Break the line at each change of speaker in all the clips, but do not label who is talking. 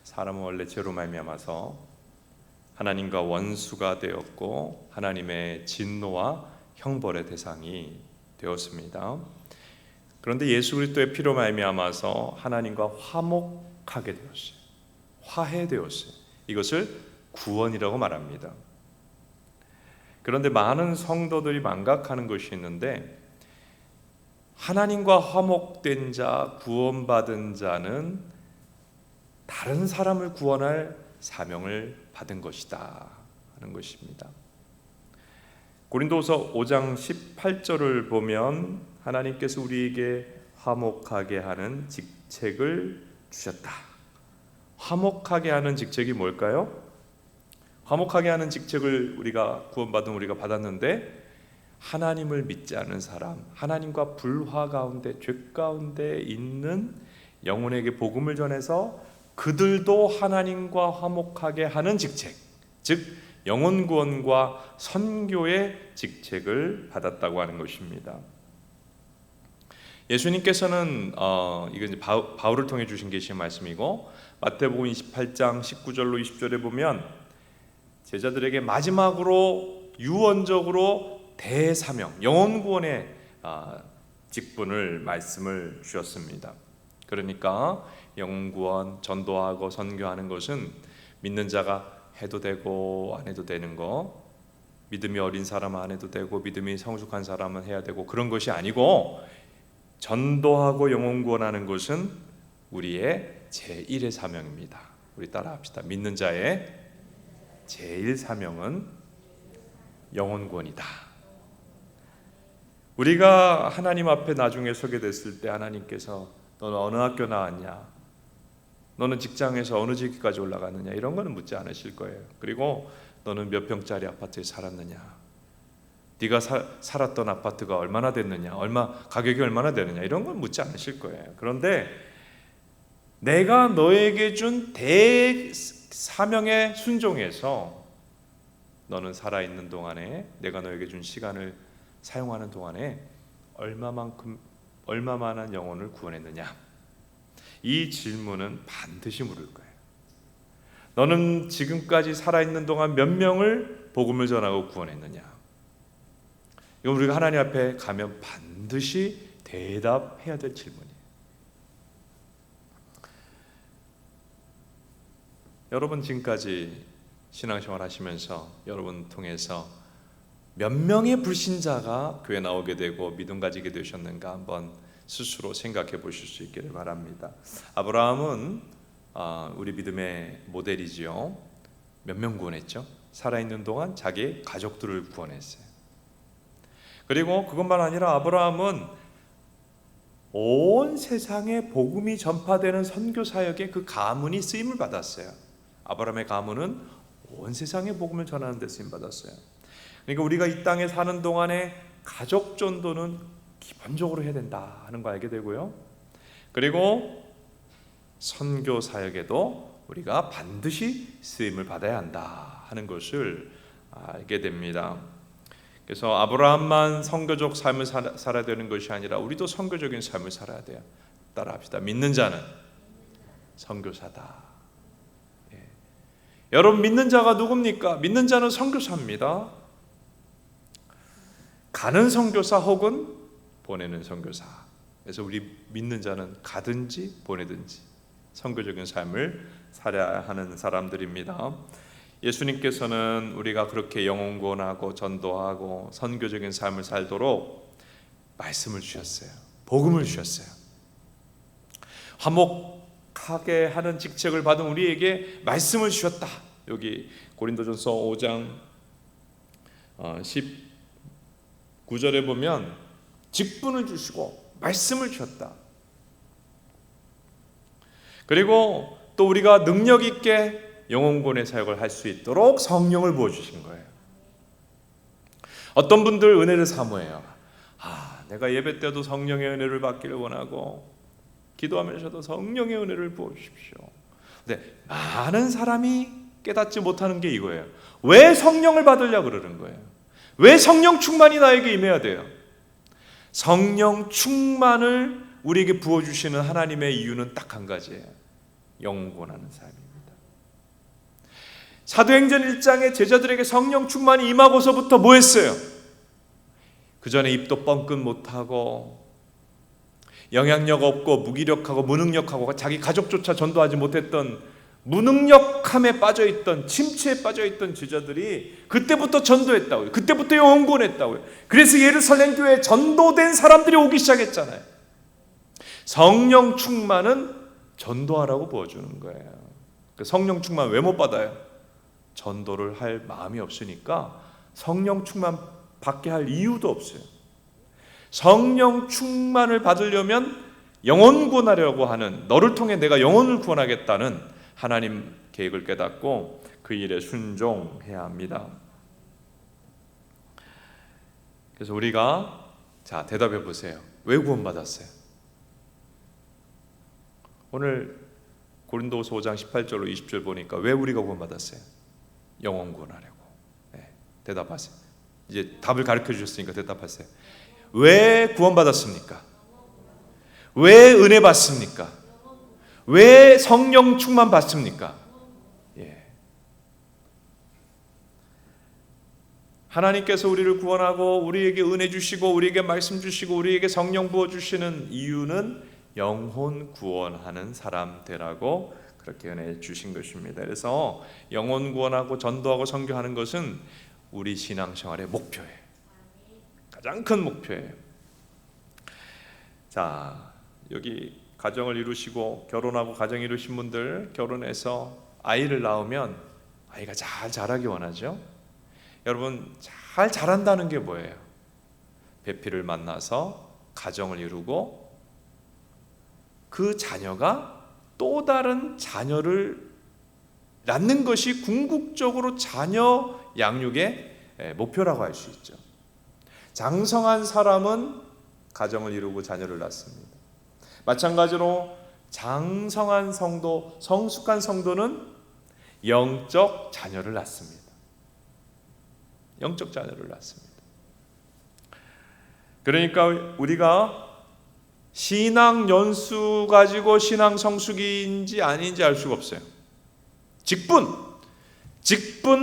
사람은 원래 죄로 말미암아서 하나님과 원수가 되었고 하나님의 진노와 형벌의 대상이 되었습니다. 그런데 예수 그리스도의 피로 말미암아서 하나님과 화목하게 되었어요. 화해되었어요. 이것을 구원이라고 말합니다. 그런데 많은 성도들이 망각하는 것이 있는데, 하나님과 화목된 자, 구원받은 자는 다른 사람을 구원할 사명을 받은 것이다 하는 것입니다. 고린도서 5장 18절을 보면 하나님께서 우리에게 화목하게 하는 직책을 주셨다. 화목하게 하는 직책이 뭘까요? 화목하게 하는 직책을 구원받은 우리가 받았는데, 하나님을 믿지 않은 사람, 하나님과 불화 가운데, 죄 가운데 있는 영혼에게 복음을 전해서 그들도 하나님과 화목하게 하는 직책, 즉 영혼 구원과 선교의 직책을 받았다고 하는 것입니다. 예수님께서는 이건 바울을 통해 주신 계시의 말씀이고, 마태복음 28장 19절로 20절에 보면 제자들에게 마지막으로 유언적으로 대사명, 영혼 구원의 직분을 말씀을 주셨습니다. 그러니까 영혼 구원, 전도하고 선교하는 것은 믿는 자가 해도 되고 안 해도 되는 거, 믿음이 어린 사람은 안 해도 되고 믿음이 성숙한 사람은 해야 되고 그런 것이 아니고, 전도하고 영혼 구원하는 것은 우리의 제1의 사명입니다. 우리 따라합시다. 믿는 자의 제1 사명은 영혼 구원이다. 우리가 하나님 앞에 나중에 서게 됐을 때 하나님께서 너는 어느 학교 나왔냐, 너는 직장에서 어느 직위까지 올라갔느냐, 이런 거는 묻지 않으실 거예요. 그리고 너는 몇 평짜리 아파트에 살았느냐, 네가 살았던 아파트가 얼마나 됐느냐, 가격이 얼마나 되느냐, 이런 건 묻지 않으실 거예요. 그런데 내가 너에게 준 대사명에 순종해서 너는 살아있는 동안에, 내가 너에게 준 시간을 사용하는 동안에 얼마만한 영혼을 구원했느냐, 이 질문은 반드시 물을 거예요. 너는 지금까지 살아있는 동안 몇 명을 복음을 전하고 구원했느냐? 이건 우리가 하나님 앞에 가면 반드시 대답해야 될 질문이에요. 여러분 지금까지 신앙생활 하시면서 여러분 통해서 몇 명의 불신자가 교회 나오게 되고 믿음 가지게 되셨는가 한번 스스로 생각해 보실 수 있기를 바랍니다. 아브라함은 우리 믿음의 모델이지요. 몇 명 구원했죠? 살아있는 동안 자기 가족들을 구원했어요. 그리고 그것만 아니라 아브라함은 온 세상에 복음이 전파되는 선교 사역에 그 가문이 쓰임을 받았어요. 아브라함의 가문은 온 세상에 복음을 전하는 데 쓰임 받았어요. 그러니까 우리가 이 땅에 사는 동안에 가족 전도는 기본적으로 해야 된다 하는 거 알게 되고요. 그리고 선교 사역에도 우리가 반드시 쓰임을 받아야 한다 하는 것을 알게 됩니다. 그래서 아브라함만 선교적 삶을 살아야 되는 것이 아니라 우리도 선교적인 삶을 살아야 돼요. 따라합시다. 믿는 자는 선교사다. 예. 여러분 믿는 자가 누굽니까? 믿는 자는 선교사입니다. 가는 선교사 혹은 보내는 선교사. 그래서 우리 믿는 자는 가든지 보내든지 선교적인 삶을 살아야 하는 사람들입니다. 예수님께서는 우리가 그렇게 영혼 구원하고 전도하고 선교적인 삶을 살도록 말씀을 주셨어요. 복음을 주셨어요. 화목하게 하는 직책을 받은 우리에게 말씀을 주셨다. 여기 고린도전서 5장 19절에 보면 직분을 주시고 말씀을 주셨다. 그리고 또 우리가 능력 있게 영혼구원의 사역을 할 수 있도록 성령을 부어주신 거예요. 어떤 분들 은혜를 사모해요. 내가 예배 때도 성령의 은혜를 받기를 원하고 기도하면서도 성령의 은혜를 부어주십시오. 근데 많은 사람이 깨닫지 못하는 게 이거예요. 왜 성령을 받으려고 그러는 거예요? 왜 성령 충만이 나에게 임해야 돼요? 성령 충만을 우리에게 부어주시는 하나님의 이유는 딱 한 가지예요. 영원하는 삶입니다. 사도행전 1장에 제자들에게 성령 충만이 임하고서부터 뭐 했어요? 그 전에 입도 뻥끗 못하고 영향력 없고 무기력하고 무능력하고 자기 가족조차 전도하지 못했던 무능력함에 빠져있던, 침체에 빠져있던 제자들이 그때부터 전도했다고요. 그때부터 영혼구원했다고요. 그래서 예루살렘 교회에 전도된 사람들이 오기 시작했잖아요. 성령 충만은 전도하라고 부어주는 거예요. 성령 충만 왜 못 받아요? 전도를 할 마음이 없으니까 성령 충만 받게 할 이유도 없어요. 성령 충만을 받으려면 영혼 구원하려고 하는, 너를 통해 내가 영혼을 구원하겠다는 하나님 계획을 깨닫고 그 일에 순종해야 합니다. 그래서 우리가 자 대답해 보세요. 왜 구원받았어요? 오늘 고린도후서 5장 18절로 20절 보니까 왜 우리가 구원받았어요? 영혼 구원하려고. 네, 대답하세요. 이제 답을 가르쳐 주셨으니까 대답하세요. 왜 구원받았습니까? 왜 은혜 받습니까? 왜 성령 충만 받습니까? 예. 하나님께서 우리를 구원하고 우리에게 은혜 주시고 우리에게 말씀 주시고 우리에게 성령 부어 주시는 이유는 영혼 구원하는 사람 되라고 그렇게 은혜 주신 것입니다. 그래서 영혼 구원하고 전도하고 선교하는 것은 우리 신앙생활의 목표예요. 가장 큰 목표예요. 자, 여기 가정을 이루시고 결혼하고 가정 이루신 분들, 결혼해서 아이를 낳으면 아이가 잘 자라기 원하죠. 여러분, 잘 자란다는 게 뭐예요? 배필을 만나서 가정을 이루고 그 자녀가 또 다른 자녀를 낳는 것이 궁극적으로 자녀 양육의 목표라고 할 수 있죠. 장성한 사람은 가정을 이루고 자녀를 낳습니다. 마찬가지로 장성한 성도, 성숙한 성도는 영적 자녀를 낳습니다. 영적 자녀를 낳습니다. 그러니까 우리가 신앙 연수 가지고 신앙 성숙인지 아닌지 알 수가 없어요. 직분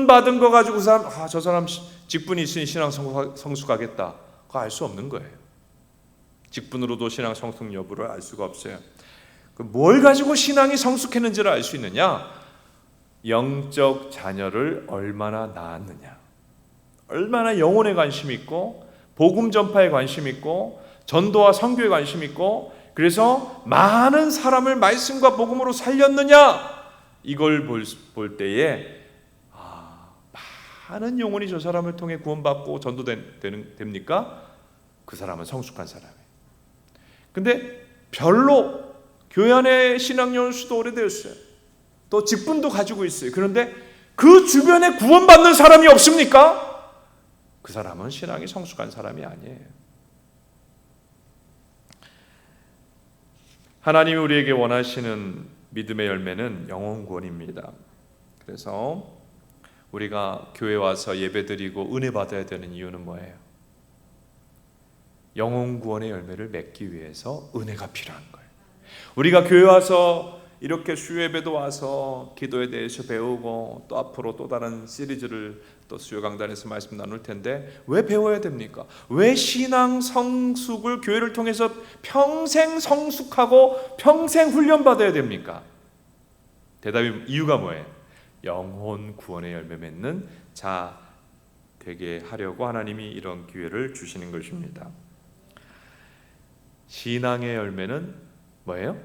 받은 거 가지고 저 사람 직분이 있으니 신앙 성숙하겠다. 그거 알 수 없는 거예요. 직분으로도 신앙 성숙 여부를 알 수가 없어요. 뭘 가지고 신앙이 성숙했는지를 알 수 있느냐? 영적 자녀를 얼마나 낳았느냐, 얼마나 영혼에 관심 있고 복음 전파에 관심 있고 전도와 선교에 관심 있고 그래서 많은 사람을 말씀과 복음으로 살렸느냐, 이걸 볼 때에 많은 영혼이 저 사람을 통해 구원받고 전도됩니까? 그 사람은 성숙한 사람이에요. 근데 별로 교회 안에 신앙 연수도 오래되었어요. 또 직분도 가지고 있어요. 그런데 그 주변에 구원받는 사람이 없습니까? 그 사람은 신앙이 성숙한 사람이 아니에요. 하나님이 우리에게 원하시는 믿음의 열매는 영혼 구원입니다. 그래서 우리가 교회 와서 예배드리고 은혜 받아야 되는 이유는 뭐예요? 영혼 구원의 열매를 맺기 위해서 은혜가 필요한 거예요. 우리가 교회 와서 이렇게 수요예배도 와서 기도에 대해서 배우고 또 앞으로 또 다른 시리즈를 또 수요 강단에서 말씀 나눌 텐데 왜 배워야 됩니까? 왜 신앙 성숙을 교회를 통해서 평생 성숙하고 평생 훈련받아야 됩니까? 이유가 뭐예요? 영혼 구원의 열매 맺는 자 되게 하려고 하나님이 이런 기회를 주시는 것입니다. 신앙의 열매는 뭐예요?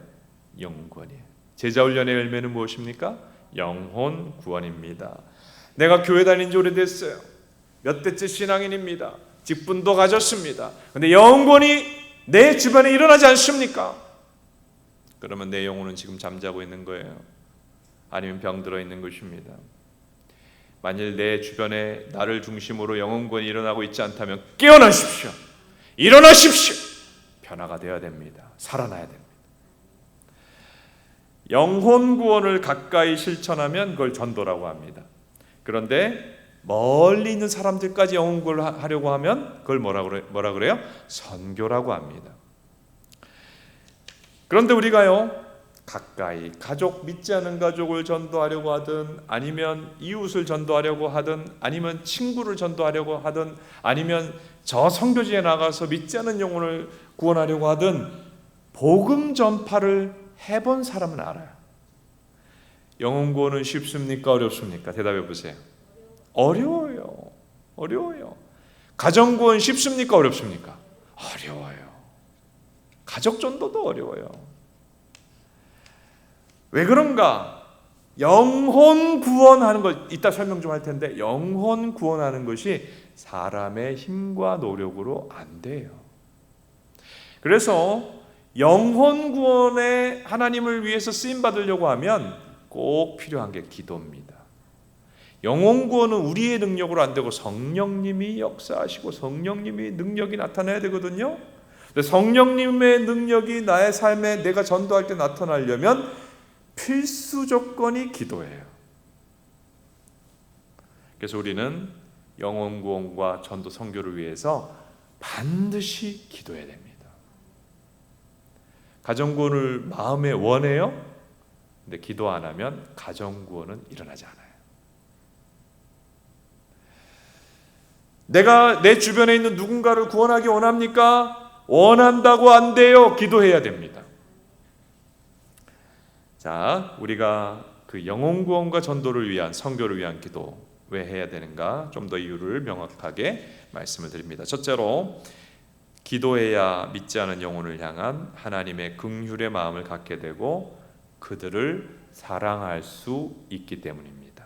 영혼 구원이에요. 제자 훈련의 열매는 무엇입니까? 영혼 구원입니다. 내가 교회 다닌 지 오래됐어요. 몇 대째 신앙인입니다. 직분도 가졌습니다. 그런데 영혼 구원이 내 주변에 일어나지 않습니까? 그러면 내 영혼은 지금 잠자고 있는 거예요. 아니면 병들어 있는 것입니다. 만일 내 주변에 나를 중심으로 영혼 구원이 일어나고 있지 않다면 깨어나십시오. 일어나십시오. 변화가 되어야 됩니다. 살아나야 됩니다. 영혼 구원을 가까이 실천하면 그걸 전도라고 합니다. 그런데 멀리 있는 사람들까지 영혼 구원을 하려고 하면 그걸 뭐라 그래요? 선교라고 합니다. 그런데 우리가요, 가까이 가족, 믿지 않는 가족을 전도하려고 하든, 아니면 이웃을 전도하려고 하든, 아니면 친구를 전도하려고 하든, 아니면 저 선교지에 나가서 믿지 않는 영혼을 구원하려고 하든, 복음 전파를 해본 사람은 알아요. 영혼 구원은 쉽습니까? 어렵습니까? 대답해 보세요. 어려워요. 어려워요. 가정 구원 쉽습니까? 어렵습니까? 어려워요. 가족 전도도 어려워요. 왜 그런가? 영혼 구원하는 것, 이따 설명 좀 할 텐데, 영혼 구원하는 것이 사람의 힘과 노력으로 안 돼요. 그래서 영혼 구원에 하나님을 위해서 쓰임 받으려고 하면 꼭 필요한 게 기도입니다. 영혼 구원은 우리의 능력으로 안 되고 성령님이 역사하시고 성령님이 능력이 나타나야 되거든요. 근데 성령님의 능력이 나의 삶에 내가 전도할 때 나타나려면 필수 조건이 기도예요. 그래서 우리는 영혼 구원과 전도 선교를 위해서 반드시 기도해야 됩니다. 가정 구원을 마음에 원해요. 근데 기도 안 하면 가정 구원은 일어나지 않아요. 내가 내 주변에 있는 누군가를 구원하기 원합니까? 원한다고 안 돼요. 기도해야 됩니다. 자, 우리가 그 영혼 구원과 전도를 위한, 선교를 위한 기도 왜 해야 되는가? 좀 더 이유를 명확하게 말씀을 드립니다. 첫째로, 기도해야 믿지 않은 영혼을 향한 하나님의 긍휼의 마음을 갖게 되고 그들을 사랑할 수 있기 때문입니다.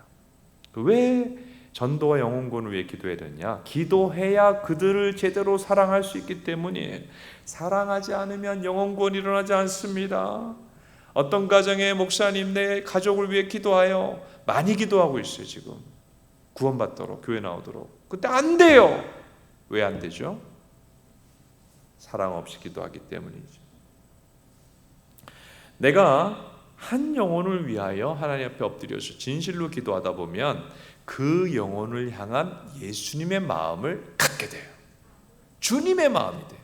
왜 전도와 영혼 구원을 위해 기도해야 되느냐? 기도해야 그들을 제대로 사랑할 수 있기 때문이에요. 사랑하지 않으면 영혼 구원이 일어나지 않습니다. 어떤 가정의 목사님, 내 가족을 위해 기도하여 많이 기도하고 있어요. 지금 구원받도록, 교회 나오도록. 근데 안 돼요. 왜 안 되죠? 사랑 없이 기도하기 때문이죠. 내가 한 영혼을 위하여 하나님 앞에 엎드려서 진실로 기도하다 보면 그 영혼을 향한 예수님의 마음을 갖게 돼요. 주님의 마음이 돼요.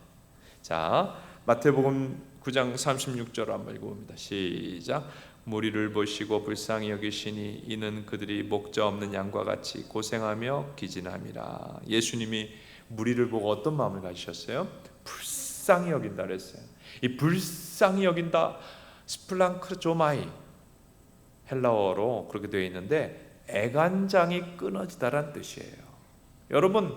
자, 마태복음 9장 36절 한번 읽어봅니다. 시작. 무리를 보시고 불쌍히 여기시니 이는 그들이 목자 없는 양과 같이 고생하며 기진함이라. 예수님이 무리를 보고 어떤 마음을 가지셨어요? 불쌍히 여긴다 그랬어요. 이 불쌍히 여긴다, 스플랑크조마이, 헬라어로 그렇게 되어 있는데 애간장이 끊어지다란 뜻이에요. 여러분,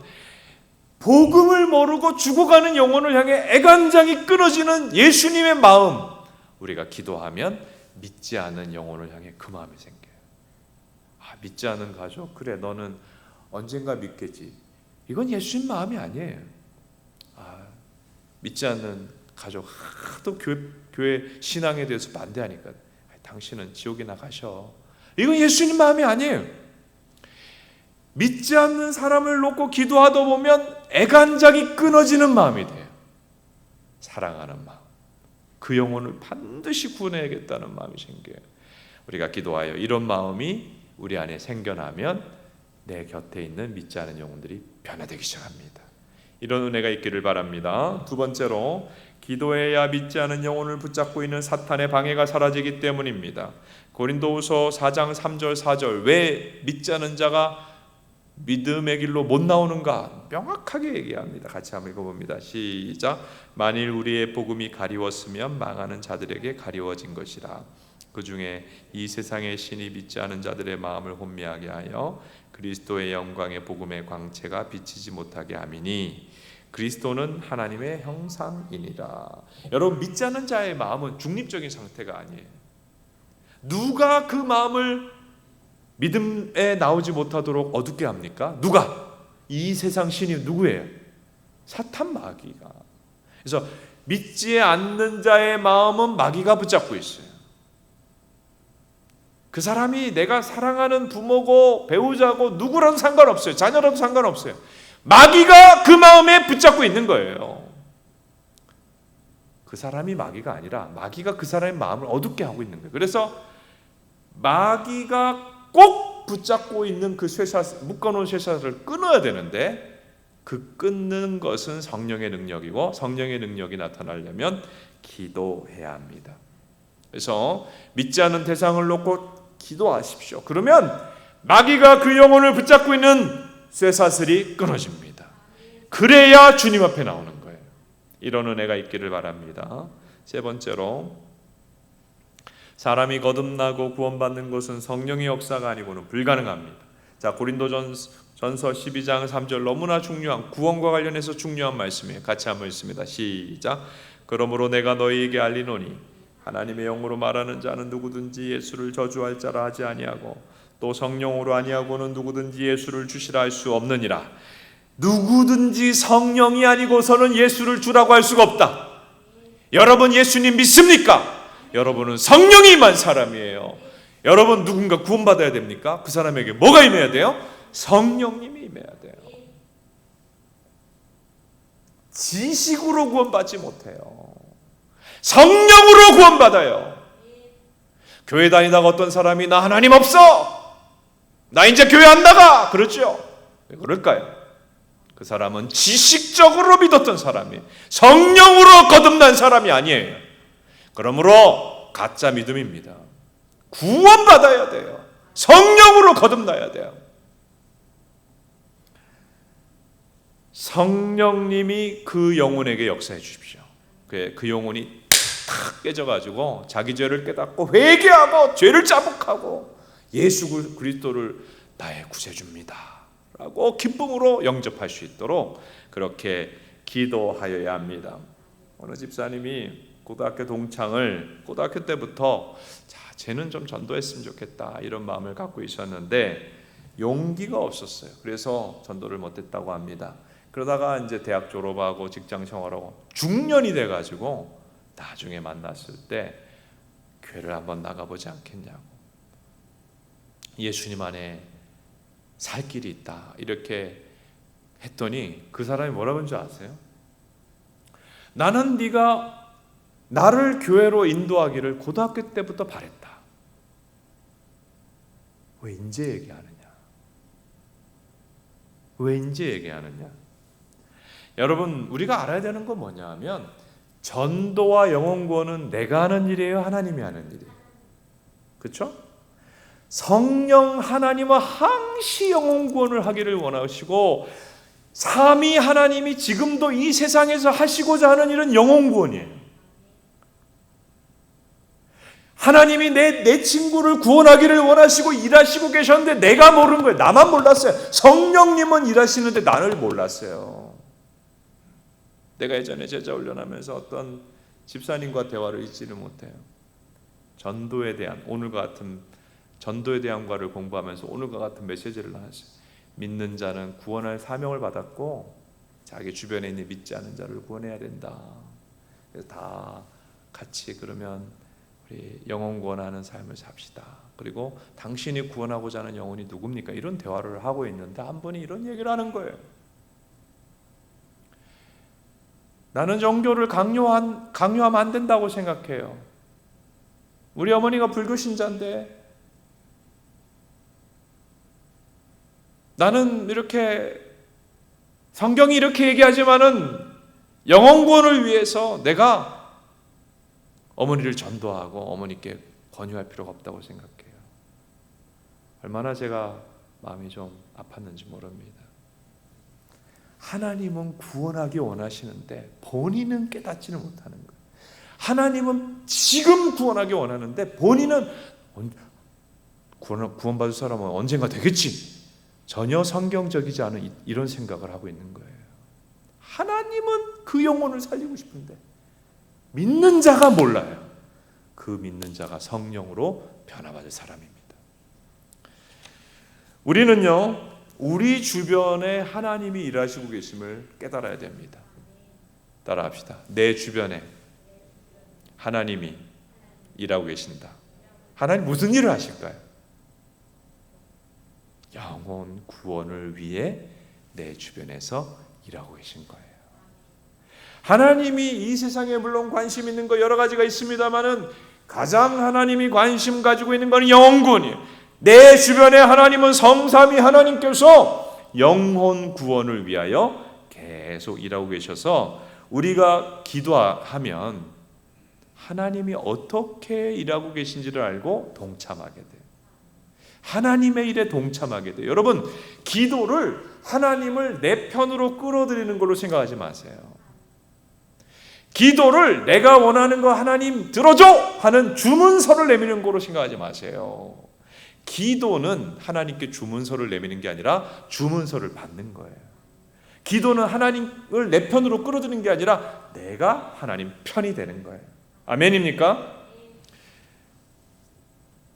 복음을 모르고 죽어가는 영혼을 향해 애간장이 끊어지는 예수님의 마음, 우리가 기도하면 믿지 않은 영혼을 향해 그 마음이 생겨요. 믿지 않은 가족, 그래 너는 언젠가 믿겠지. 이건 예수님 마음이 아니에요. 믿지 않는 가족, 하도 교회 신앙에 대해서 반대하니까 당신은 지옥이나 가셔. 이건 예수님 마음이 아니에요. 믿지 않는 사람을 놓고 기도하다 보면 애간장이 끊어지는 마음이 돼요. 사랑하는 마음, 그 영혼을 반드시 구원해야겠다는 마음이 생겨요. 우리가 기도하여 이런 마음이 우리 안에 생겨나면 내 곁에 있는 믿지 않은 영혼들이 변화되기 시작합니다. 이런 은혜가 있기를 바랍니다. 두 번째로, 기도해야 믿지 않은 영혼을 붙잡고 있는 사탄의 방해가 사라지기 때문입니다. 고린도후서 4장 3절 4절, 왜 믿지 않은 자가 믿음의 길로 못 나오는가 명확하게 얘기합니다. 같이 한번 읽어봅니다. 시작. 만일 우리의 복음이 가리웠으면 망하는 자들에게 가리워진 것이라. 그 중에 이 세상의 신이 믿지 않은 자들의 마음을 혼미하게 하여 그리스도의 영광의 복음의 광채가 비치지 못하게 함이니 그리스도는 하나님의 형상이니라. 여러분, 믿지 않는 자의 마음은 중립적인 상태가 아니에요. 누가 그 마음을 믿음에 나오지 못하도록 어둡게 합니까? 누가? 이 세상 신이 누구예요? 사탄, 마귀가. 그래서 믿지 않는 자의 마음은 마귀가 붙잡고 있어요. 그 사람이 내가 사랑하는 부모고 배우자고 누구라도 상관없어요. 자녀라도 상관없어요. 마귀가 그 마음에 붙잡고 있는 거예요. 그 사람이 마귀가 아니라 마귀가 그 사람의 마음을 어둡게 하고 있는 거예요. 그래서 마귀가 꼭 붙잡고 있는 그 쇠사슬, 묶어놓은 쇠사슬을 끊어야 되는데 그 끊는 것은 성령의 능력이고 성령의 능력이 나타나려면 기도해야 합니다. 그래서 믿지 않는 대상을 놓고 기도하십시오. 그러면 마귀가 그 영혼을 붙잡고 있는 쇠사슬이 끊어집니다. 그래야 주님 앞에 나오는 거예요. 이런 은혜가 있기를 바랍니다. 세 번째로, 사람이 거듭나고 구원받는 것은 성령의 역사가 아니고는 불가능합니다. 자, 고린도전서 12장 3절, 너무나 중요한, 구원과 관련해서 중요한 말씀이에요. 같이 한번 읽습니다. 시작. 그러므로 내가 너희에게 알리노니 하나님의 영으로 말하는 자는 누구든지 예수를 저주할 자라 하지 아니하고 또 성령으로 아니하고는 누구든지 예수를 주시라 할 수 없느니라. 누구든지 성령이 아니고서는 예수를 주라고 할 수가 없다. 여러분 예수님 믿습니까? 여러분은 성령이 임한 사람이에요. 여러분 누군가 구원받아야 됩니까? 그 사람에게 뭐가 임해야 돼요? 성령님이 임해야 돼요. 지식으로 구원받지 못해요. 성령으로 구원받아요. 교회 다니다가 어떤 사람이 나 하나님 없어, 나 이제 교회 안 나가, 그렇죠? 왜 그럴까요? 그 사람은 지식적으로 믿었던 사람이, 성령으로 거듭난 사람이 아니에요. 그러므로 가짜 믿음입니다. 구원받아야 돼요. 성령으로 거듭나야 돼요. 성령님이 그 영혼에게 역사해 주십시오. 그 영혼이 탁 깨져가지고 자기 죄를 깨닫고 회개하고 죄를 자복하고 예수 그리스도를 나의 구세주입니다 라고 기쁨으로 영접할 수 있도록 그렇게 기도하여야 합니다. 어느 집사님이 고등학교 동창을 고등학교 때부터 쟤는 좀 전도했으면 좋겠다 이런 마음을 갖고 있었는데 용기가 없었어요. 그래서 전도를 못했다고 합니다. 그러다가 이제 대학 졸업하고 직장 생활하고 중년이 돼가지고 나중에 만났을 때 교회를 한번 나가보지 않겠냐고, 예수님 안에 살 길이 있다 이렇게 했더니 그 사람이 뭐라고 한 줄 아세요? 나는 네가 나를 교회로 인도하기를 고등학교 때부터 바랬다. 왜 인제 얘기하느냐? 왜 인제 얘기하느냐? 여러분 우리가 알아야 되는 건 뭐냐 하면 전도와 영혼 구원은 내가 하는 일이에요? 하나님이 하는 일이에요? 그렇죠? 성령 하나님은 항시 영혼 구원을 하기를 원하시고 삼위 하나님이 지금도 이 세상에서 하시고자 하는 일은 영혼 구원이에요. 하나님이 내 친구를 구원하기를 원하시고 일하시고 계셨는데 내가 모르는 거예요. 나만 몰랐어요. 성령님은 일하시는데 나를 몰랐어요. 내가 예전에 제자 훈련하면서 어떤 집사님과 대화를 잊지를 못해요. 전도에 대한 오늘과 같은 전도에 대한 과를 공부하면서 오늘과 같은 메시지를 나왔어요. 믿는 자는 구원할 사명을 받았고 자기 주변에 있는 믿지 않는 자를 구원해야 된다. 그래서 다 같이 그러면 우리 영혼 구원하는 삶을 삽시다. 그리고 당신이 구원하고자 하는 영혼이 누굽니까? 이런 대화를 하고 있는데 한 분이 이런 얘기를 하는 거예요. 나는 종교를 강요하면 안 된다고 생각해요. 우리 어머니가 불교 신자인데 나는 이렇게 성경이 이렇게 얘기하지만은 영혼 구원을 위해서 내가 어머니를 전도하고 어머니께 권유할 필요가 없다고 생각해요. 얼마나 제가 마음이 좀 아팠는지 모릅니다. 하나님은 구원하기 원하시는데 본인은 깨닫지는 못하는 거예요. 하나님은 지금 구원하기 원하는데 본인은 구원받을 사람은 언젠가 되겠지. 전혀 성경적이지 않은 이런 생각을 하고 있는 거예요. 하나님은 그 영혼을 살리고 싶은데 믿는 자가 몰라요. 그 믿는 자가 성령으로 변화받을 사람입니다. 우리는요, 우리 주변에 하나님이 일하시고 계심을 깨달아야 됩니다. 따라합시다. 내 주변에 하나님이 일하고 계신다. 하나님 무슨 일을 하실까요? 영혼 구원을 위해 내 주변에서 일하고 계신 거예요. 하나님이 이 세상에 물론 관심 있는 거 여러 가지가 있습니다만은 가장 하나님이 관심 가지고 있는 건 영혼 구원이에요. 내 주변에 하나님은 성삼위 하나님께서 영혼 구원을 위하여 계속 일하고 계셔서 우리가 기도하면 하나님이 어떻게 일하고 계신지를 알고 동참하게 돼요. 하나님의 일에 동참하게 돼요. 여러분, 기도를 하나님을 내 편으로 끌어들이는 걸로 생각하지 마세요. 기도를 내가 원하는 거 하나님 들어줘 하는 주문서를 내미는 거로 생각하지 마세요. 기도는 하나님께 주문서를 내미는 게 아니라 주문서를 받는 거예요. 기도는 하나님을 내 편으로 끌어들이는 게 아니라 내가 하나님 편이 되는 거예요. 아멘입니까?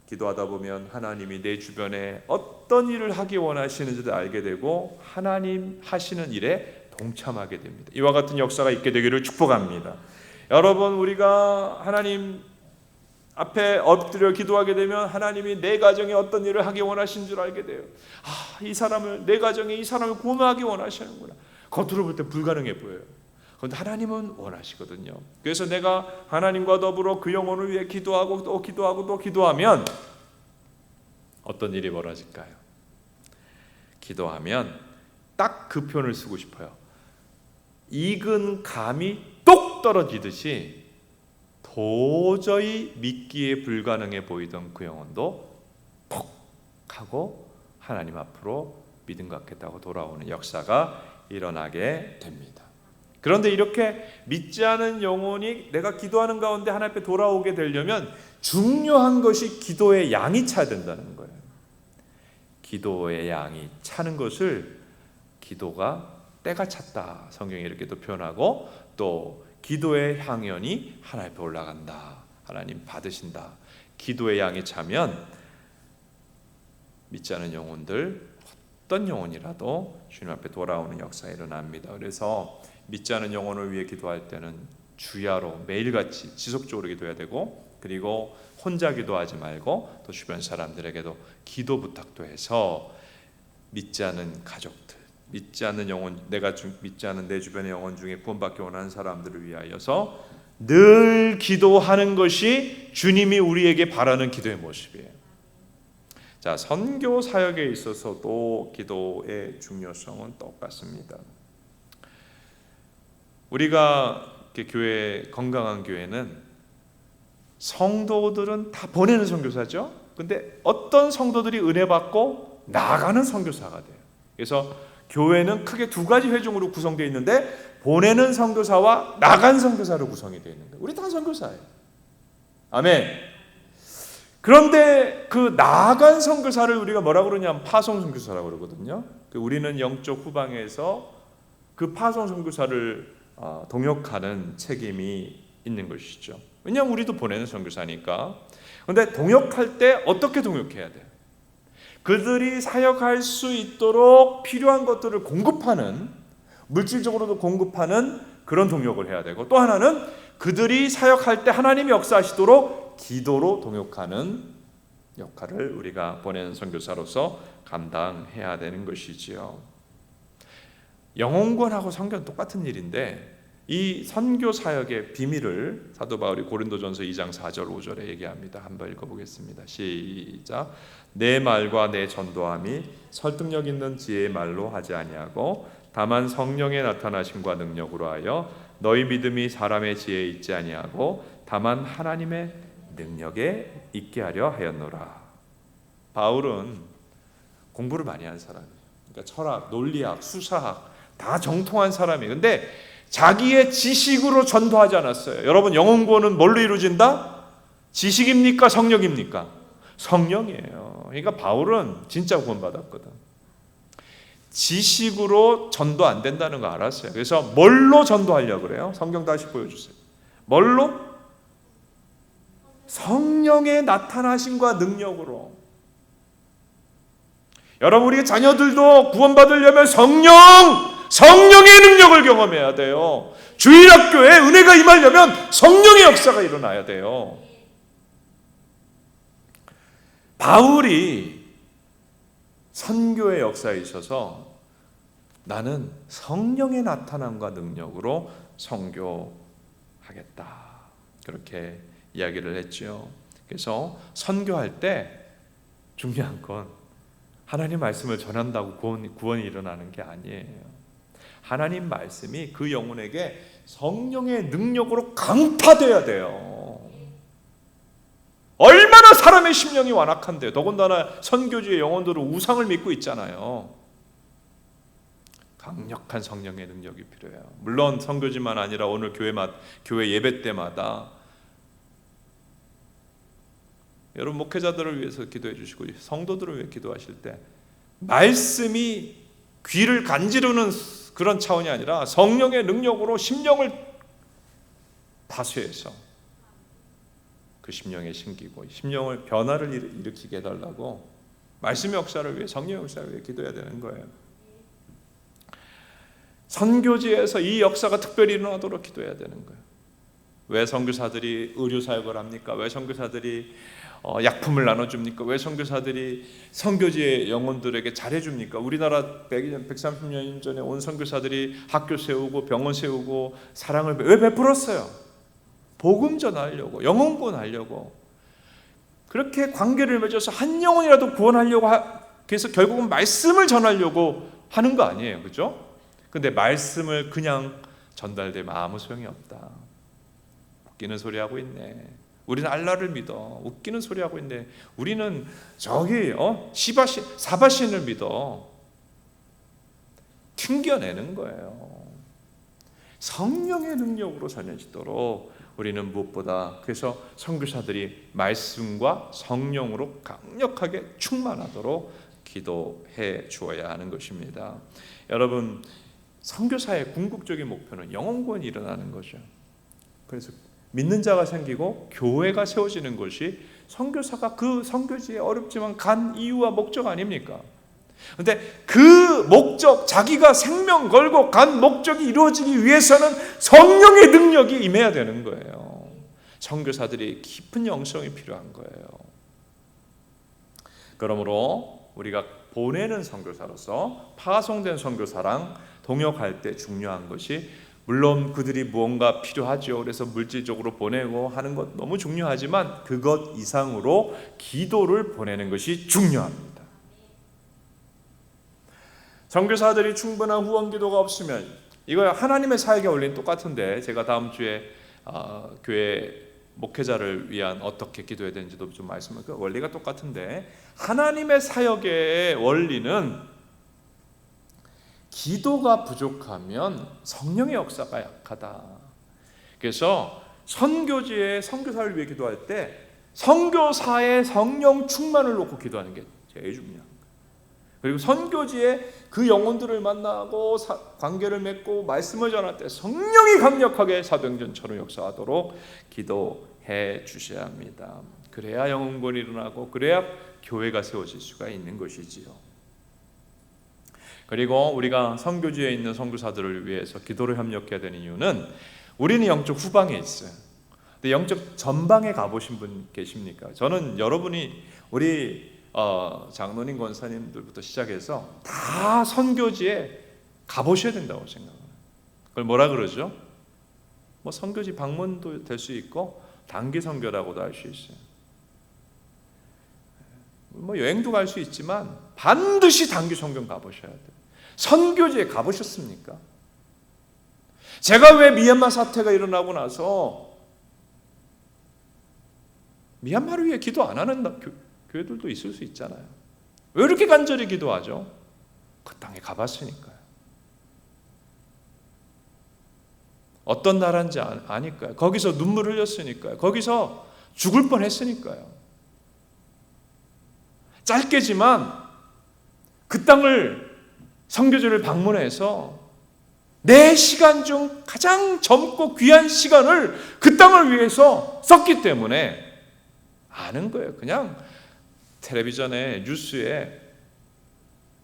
기도하다 보면 하나님이 내 주변에 어떤 일을 하기 원하시는지도 알게 되고 하나님 하시는 일에 동참하게 됩니다. 이와 같은 역사가 있게 되기를 축복합니다. 여러분, 우리가 하나님 앞에 엎드려 기도하게 되면 하나님이 내 가정에 어떤 일을 하기 원하신 줄 알게 돼요. 이 사람을, 내 가정에 이 사람을 구원하기 원하시는구나. 겉으로 볼 때 불가능해 보여요. 그런데 하나님은 원하시거든요. 그래서 내가 하나님과 더불어 그 영혼을 위해 기도하고 또 기도하고 또 기도하면 어떤 일이 벌어질까요? 기도하면 딱 그 표현을 쓰고 싶어요. 익은 감이 똑 떨어지듯이 도저히 믿기에 불가능해 보이던 그 영혼도 톡 하고 하나님 앞으로 믿음 갖겠다고 돌아오는 역사가 일어나게 됩니다. 그런데 이렇게 믿지 않은 영혼이 내가 기도하는 가운데 하나님 앞에 돌아오게 되려면 중요한 것이 기도의 양이 차야 된다는 거예요. 기도의 양이 차는 것을 기도가 때가 찼다, 성경이 이렇게도 표현하고, 또 기도의 향연이 하나님 앞에 올라간다, 하나님 받으신다. 기도의 양이 차면 믿지 않은 영혼들, 어떤 영혼이라도 주님 앞에 돌아오는 역사가 일어납니다. 그래서 믿지 않은 영혼을 위해 기도할 때는 주야로 매일같이 지속적으로 기도해야 되고, 그리고 혼자 기도하지 말고 또 주변 사람들에게도 기도 부탁도 해서 믿지 않은 가족들, 믿지 않는 영혼, 내가 믿지 않은 내 주변의 영혼 중에 구원받기 원하는 사람들을 위하여서 늘 기도하는 것이 주님이 우리에게 바라는 기도의 모습이에요. 자, 선교 사역에 있어서도 기도의 중요성은 똑같습니다. 우리가 교회, 건강한 교회는 성도들은 다 보내는 선교사죠. 근데 어떤 성도들이 은혜 받고 나가는 선교사가 돼요. 그래서 교회는 크게 두 가지 회중으로 구성되어 있는데 보내는 선교사와 나간 선교사로 구성이 되어 있는 거예요. 우리 다 선교사예요. 아멘. 그런데 그 나간 선교사를 우리가 뭐라고 그러냐면 파송 선교사라고 그러거든요. 우리는 영적 후방에서 그 파송 선교사를 동역하는 책임이 있는 것이죠. 왜냐하면 우리도 보내는 선교사니까. 그런데 동역할 때 어떻게 동역해야 돼요? 그들이 사역할 수 있도록 필요한 것들을 공급하는, 물질적으로도 공급하는 그런 동역을 해야 되고, 또 하나는 그들이 사역할 때 하나님이 역사하시도록 기도로 동역하는 역할을 우리가 보내는 선교사로서 감당해야 되는 것이지요. 영혼권하고 선교는 똑같은 일인데 이 선교 사역의 비밀을 사도 바울이 고린도전서 2장 4절 5절에 얘기합니다. 한번 읽어보겠습니다. 시작. 내 말과 내 전도함이 설득력 있는 지혜의 말로 하지 아니하고 다만 성령의 나타나심과 능력으로 하여 너희 믿음이 사람의 지혜에 있지 아니하고 다만 하나님의 능력에 있게 하려 하였노라. 바울은 공부를 많이 한 사람이에요. 그러니까 철학, 논리학, 수사학 다 정통한 사람이에요. 근데 자기의 지식으로 전도하지 않았어요. 여러분, 영혼 구원은 뭘로 이루어진다? 지식입니까? 성령입니까? 성령이에요. 그러니까 바울은 진짜 구원받았거든. 지식으로 전도 안 된다는 거 알았어요. 그래서 뭘로 전도하려고 그래요? 성경 다시 보여주세요. 뭘로? 성령의 나타나심과 능력으로. 여러분, 우리 자녀들도 구원받으려면 성령의 능력을 경험해야 돼요. 주일학교에 은혜가 임하려면 성령의 역사가 일어나야 돼요. 바울이 선교의 역사에 있어서 나는 성령의 나타남과 능력으로 선교하겠다, 그렇게 이야기를 했죠. 그래서 선교할 때 중요한 건 하나님 말씀을 전한다고 구원이 일어나는 게 아니에요. 하나님 말씀이 그 영혼에게 성령의 능력으로 강타돼야 돼요. 얼마나 사람의 심령이 완악한데, 더군다나 선교지의 영혼들은 우상을 믿고 있잖아요. 강력한 성령의 능력이 필요해요. 물론 선교지만 아니라 오늘 교회 예배 때마다 여러분 목회자들을 위해서 기도해 주시고 성도들을 위해 기도하실 때 말씀이 귀를 간지르는 그런 차원이 아니라 성령의 능력으로 심령을 파쇄해서 그 심령에 심기고 심령을 변화를 일으키게 해달라고 말씀의 역사를 위해, 성령의 역사를 위해 기도해야 되는 거예요. 선교지에서 이 역사가 특별히 일어나도록 기도해야 되는 거예요. 왜 선교사들이 의료 사역을 합니까? 왜 선교사들이 약품을 나눠줍니까? 왜 선교사들이 선교지의 영혼들에게 잘해줍니까? 우리나라 130년 전에 온 선교사들이 학교 세우고 병원 세우고 사랑을 왜 베풀었어요? 복음 전하려고, 영혼 구원하려고. 그렇게 관계를 맺어서 한 영혼이라도 구원하려고 그래서 결국은 말씀을 전하려고 하는 거 아니에요, 그렇죠? 근데 말씀을 그냥 전달되면 아무 소용이 없다. 웃기는 소리 하고 있네. 우리는 알라를 믿어. 웃기는 소리 하고 있네. 우리는 저기 사바신을 믿어. 튕겨내는 거예요. 성령의 능력으로 전해지도록 우리는 무엇보다, 그래서 선교사들이 말씀과 성령으로 강력하게 충만하도록 기도해 주어야 하는 것입니다. 여러분, 선교사의 궁극적인 목표는 영혼 구원이 일어나는 거죠. 그래서 믿는 자가 생기고 교회가 세워지는 것이 선교사가 그 선교지에 어렵지만 간 이유와 목적 아닙니까? 그런데 그 목적, 자기가 생명 걸고 간 목적이 이루어지기 위해서는 성령의 능력이 임해야 되는 거예요. 선교사들이 깊은 영성이 필요한 거예요. 그러므로 우리가 보내는 선교사로서 파송된 선교사랑 동역할 때 중요한 것이, 물론 그들이 무언가 필요하죠. 그래서 물질적으로 보내고 하는 것 너무 중요하지만 그것 이상으로 기도를 보내는 것이 중요합니다. 선교사들이 충분한 후원 기도가 없으면, 이거 하나님의 사역의 원리는 똑같은데, 제가 다음 주에 교회 목회자를 위한 어떻게 기도해야 되는지도 좀 말씀을, 그 원리가 똑같은데, 하나님의 사역의 원리는 기도가 부족하면 성령의 역사가 약하다. 그래서 선교지에 선교사를 위해 기도할 때 선교사의 성령 충만을 놓고 기도하는 게 제일 중요한 거예요. 그리고 선교지에 그 영혼들을 만나고 관계를 맺고 말씀을 전할 때 성령이 강력하게 사도행전처럼 역사하도록 기도해 주셔야 합니다. 그래야 영혼 구원이 일어나고 그래야 교회가 세워질 수가 있는 것이지요. 그리고 우리가 선교지에 있는 선교사들을 위해서 기도를 협력해야 되는 이유는, 우리는 영적 후방에 있어요. 근데 영적 전방에 가보신 분 계십니까? 저는 여러분이 우리 장로님 권사님들부터 시작해서 다 선교지에 가보셔야 된다고 생각합니다. 그걸 뭐라 그러죠? 뭐 선교지 방문도 될 수 있고 단기 선교라고도 할 수 있어요. 뭐 여행도 갈 수 있지만 반드시 단기 선교 가보셔야 돼요. 선교지에 가보셨습니까? 제가 왜 미얀마 사태가 일어나고 나서 미얀마를 위해 기도 안 하는 교회들도 있을 수 있잖아요. 왜 이렇게 간절히 기도하죠? 그 땅에 가봤으니까요. 어떤 나라인지 아니까요. 거기서 눈물 흘렸으니까요. 거기서 죽을 뻔했으니까요. 짧게지만 그 땅을, 선교지를 방문해서 내 시간 중 가장 젊고 귀한 시간을 그 땅을 위해서 썼기 때문에 아는 거예요. 그냥 텔레비전에 뉴스에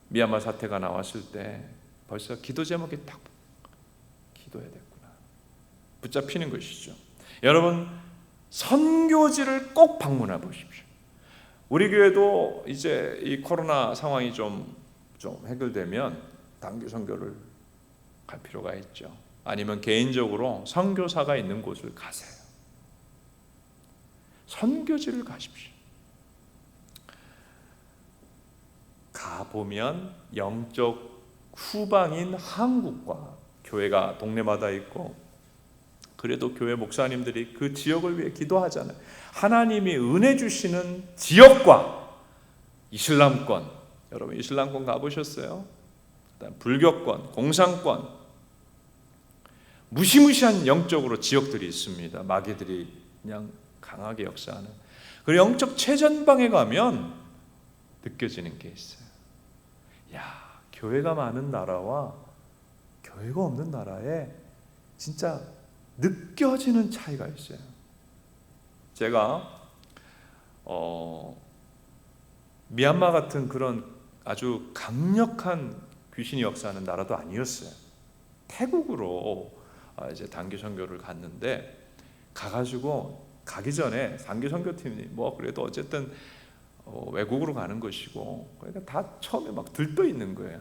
미얀마 사태가 나왔을 때 벌써 기도 제목이 딱 기도해야 됐구나, 붙잡히는 것이죠. 여러분, 선교지를 꼭 방문해 보십시오. 우리 교회도 이제 이 코로나 상황이 좀 해결되면 단기 선교를 갈 필요가 있죠. 아니면 개인적으로 선교사가 있는 곳을 가세요. 선교지를 가십시오. 가보면 영적 후방인 한국과 교회가 동네마다 있고 그래도 교회 목사님들이 그 지역을 위해 기도하잖아요. 하나님이 은혜 주시는 지역과 이슬람권, 여러분 이슬람권 가보셨어요? 그다음 불교권, 공산권, 무시무시한 영적으로 지역들이 있습니다. 마귀들이 그냥 강하게 역사하는. 그리고 영적 최전방에 가면 느껴지는 게 있어요. 야, 교회가 많은 나라와 교회가 없는 나라에 진짜 느껴지는 차이가 있어요. 제가 미얀마 같은 그런 아주 강력한 귀신이 역사하는 나라도 아니었어요. 태국으로 이제 단기 선교를 갔는데 가가지고 가기 전에 단기 선교팀이 뭐 그래도 어쨌든 외국으로 가는 것이고 그러니까 다 처음에 막 들떠 있는 거예요.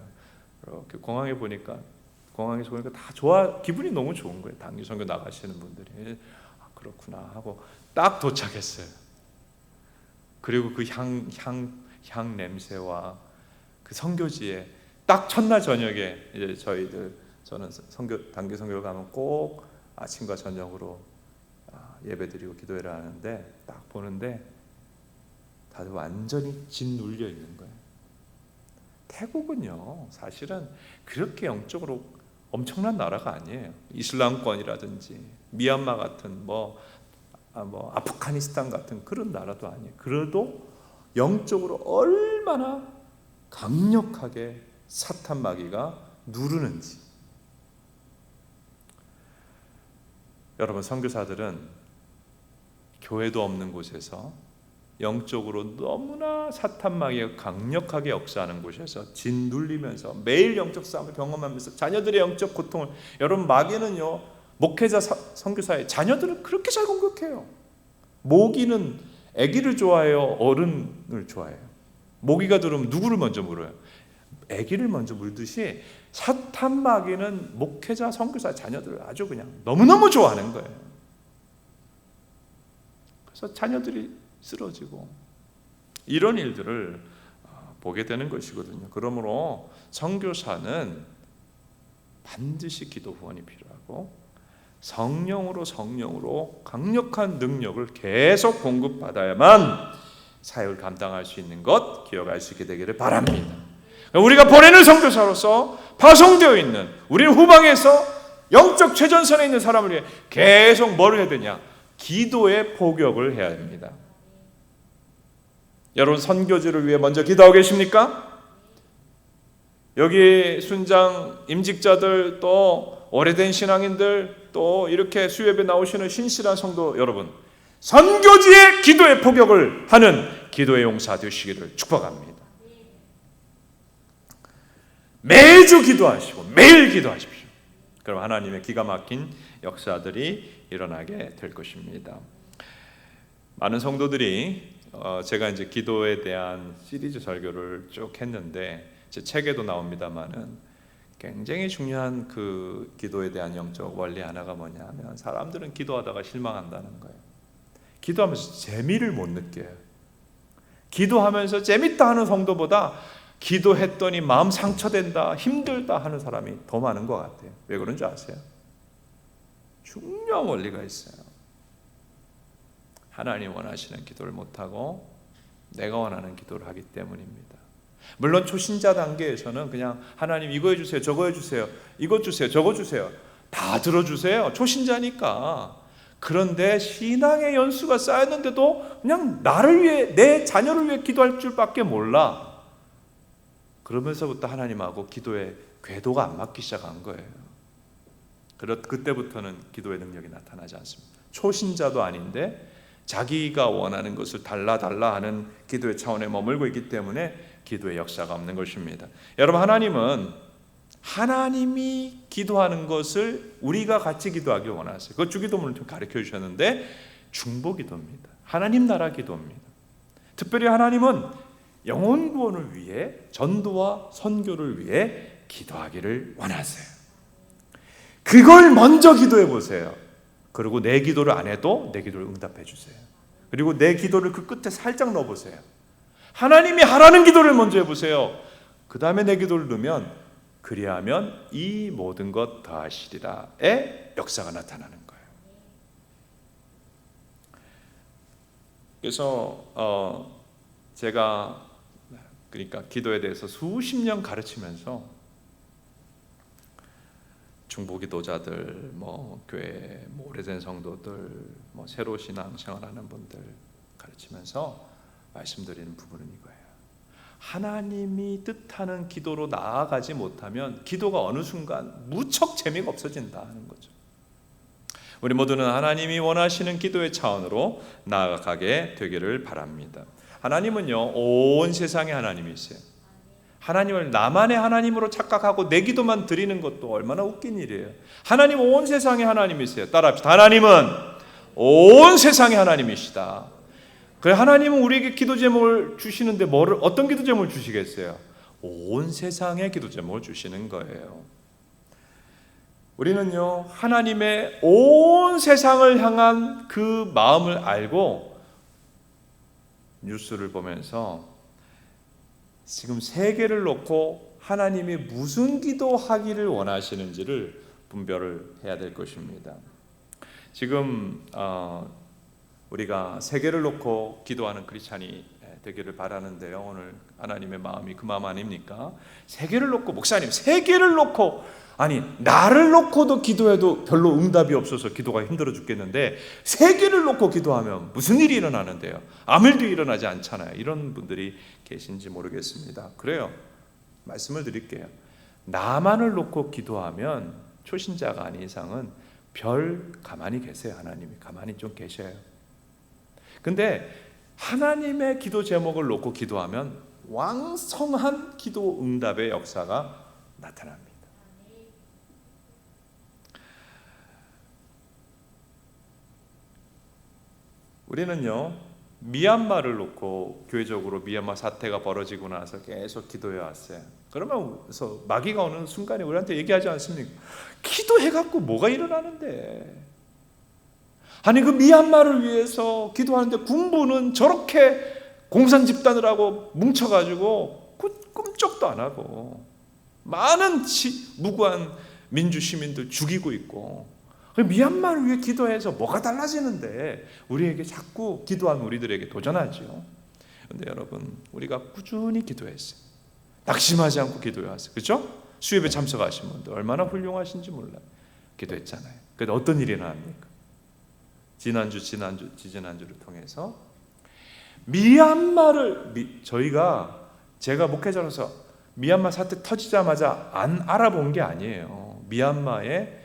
이렇게 공항에서 보니까 다 기분이 너무 좋은 거예요. 단기 선교 나가시는 분들이. 그렇구나 하고 딱 도착했어요. 그리고 그 향 냄새와 그 선교지에 딱 첫날 저녁에 이제 저는 단기 선교를 가면 꼭 아침과 저녁으로 예배드리고 기도회를 하는데 딱 보는데 다들 완전히 짓눌려 있는 거예요. 태국은요 사실은 그렇게 영적으로 엄청난 나라가 아니에요. 이슬람권이라든지 미얀마 같은 뭐 아프가니스탄 같은 그런 나라도 아니에요. 그래도 영적으로 얼마나 강력하게 사탄 마귀가 누르는지. 여러분 선교사들은 교회도 없는 곳에서 영적으로 너무나 사탄 마귀가 강력하게 역사하는 곳에서 짓눌리면서 매일 영적 싸움을 경험하면서 자녀들의 영적 고통을, 여러분 마귀는요 목회자 선교사의 자녀들은 그렇게 잘 공격해요. 모기는 아기를 좋아해요, 어른을 좋아해요? 모기가 들어오면 누구를 먼저 물어요? 아기를 먼저 물듯이 사탄 마귀는 목회자 선교사 자녀들을 아주 그냥 너무너무 좋아하는 거예요. 그래서 자녀들이 쓰러지고 이런 일들을 보게 되는 것이거든요. 그러므로 선교사는 반드시 기도 후원이 필요하고 성령으로 강력한 능력을 계속 공급받아야만 사역을 감당할 수 있는 것 기억할 수 있게 되기를 바랍니다. 우리가 보내는 선교사로서 파송되어 있는 우리는 후방에서 영적 최전선에 있는 사람을 위해 계속 뭘 해야 되냐? 기도의 포격을 해야 됩니다. 여러분 선교지를 위해 먼저 기도하고 계십니까? 여기 순장 임직자들 또 오래된 신앙인들 또 이렇게 수협에 나오시는 신실한 성도 여러분, 선교지의 기도의 포격을 하는 기도의 용사 되시기를 축복합니다. 매주 기도하시고 매일 기도하십시오. 그럼 하나님의 기가 막힌 역사들이 일어나게 될 것입니다. 많은 성도들이 제가 이제 기도에 대한 시리즈 설교를 쭉 했는데 제 책에도 나옵니다만은 굉장히 중요한 그 기도에 대한 영적 원리 하나가 뭐냐면 사람들은 기도하다가 실망한다는 거예요. 기도하면서 재미를 못 느껴요. 기도하면서 재밌다 하는 성도보다 기도했더니 마음 상처된다, 힘들다 하는 사람이 더 많은 것 같아요. 왜 그런 줄 아세요? 중요한 원리가 있어요. 하나님 원하시는 기도를 못하고 내가 원하는 기도를 하기 때문입니다. 물론 초신자 단계에서는 그냥 하나님 이거 해주세요, 저거 해주세요, 이것 주세요, 저거 주세요, 다 들어주세요. 초신자니까. 그런데 신앙의 연수가 쌓였는데도 그냥 나를 위해, 내 자녀를 위해 기도할 줄밖에 몰라. 그러면서부터 하나님하고 기도의 궤도가 안 맞기 시작한 거예요. 그때부터는 기도의 능력이 나타나지 않습니다. 초신자도 아닌데 자기가 원하는 것을 달라 하는 기도의 차원에 머물고 있기 때문에 기도의 역사가 없는 것입니다. 여러분 하나님이 기도하는 것을 우리가 같이 기도하길 원하세요. 그 주기도문을 좀 가르쳐 주셨는데 중보기도입니다. 하나님 나라 기도입니다. 특별히 하나님은 영혼 구원을 위해 전도와 선교를 위해 기도하기를 원하세요. 그걸 먼저 기도해 보세요. 그리고 내 기도를 안 해도 내 기도를 응답해 주세요. 그리고 내 기도를 그 끝에 살짝 넣어 보세요. 하나님이 하라는 기도를 먼저 해보세요. 그 다음에 내 기도를 넣으면 그리하면 이 모든 것 더하시리라의 역사가 나타나는 거예요. 그래서 제가 그러니까 기도에 대해서 수십 년 가르치면서 중보기도자들, 교회 오래된 성도들, 새로 신앙생활하는 분들 가르치면서 말씀드리는 부분은 이거예요. 하나님이 뜻하는 기도로 나아가지 못하면 기도가 어느 순간 무척 재미가 없어진다 하는 거죠. 우리 모두는 하나님이 원하시는 기도의 차원으로 나아가게 되기를 바랍니다. 하나님은요, 온 세상의 하나님이세요. 하나님을 나만의 하나님으로 착각하고 내 기도만 드리는 것도 얼마나 웃긴 일이에요. 하나님은 온 세상의 하나님이세요. 따라합시다. 하나님은 온 세상의 하나님이시다. 그래, 하나님은 우리에게 기도 제목을 주시는데 어떤 기도 제목을 주시겠어요? 온 세상의 기도 제목을 주시는 거예요. 우리는요, 하나님의 온 세상을 향한 그 마음을 알고 뉴스를 보면서 지금 세계를 놓고 하나님이 무슨 기도하기를 원하시는지를 분별을 해야 될 것입니다. 지금 우리가 세계를 놓고 기도하는 크리스찬이 되기를 바라는데요, 오늘 하나님의 마음이 그 마음 아닙니까? 세계를 놓고, 목사님, 세계를 놓고, 아니 나를 놓고도 기도해도 별로 응답이 없어서 기도가 힘들어 죽겠는데 세계를 놓고 기도하면 무슨 일이 일어나는데요? 아무 일도 일어나지 않잖아요. 이런 분들이 계신지 모르겠습니다. 그래요, 말씀을 드릴게요. 나만을 놓고 기도하면 초신자가 아닌 이상은 별 가만히 계세요. 하나님이 가만히 좀 계셔요. 근데 하나님의 기도 제목을 놓고 기도하면 왕성한 기도 응답의 역사가 나타납니다. 우리는요, 미얀마를 놓고 교회적으로 미얀마 사태가 벌어지고 나서 계속 기도해 왔어요. 그러면서 마귀가 오는 순간에 우리한테 얘기하지 않습니까? 기도해갖고 뭐가 일어나는데? 아니 그 미얀마를 위해서 기도하는데 군부는 저렇게 공산 집단을 하고 뭉쳐가지고 꿈쩍도 안 하고 많은 무고한 민주 시민들 죽이고 있고, 미얀마를 위해 기도해서 뭐가 달라지는데 우리에게 자꾸 기도하는 우리들에게 도전하죠. 그런데 여러분, 우리가 꾸준히 기도했어요. 낙심하지 않고 기도해왔어요. 그렇죠? 수협에 참석하신 분들 얼마나 훌륭하신지 몰라요. 기도했잖아요. 그런데 어떤 일이 일어납니까? 지지난주를 통해서 미얀마를 제가 목회자로서 미얀마 사태 터지자마자 안 알아본 게 아니에요. 미얀마에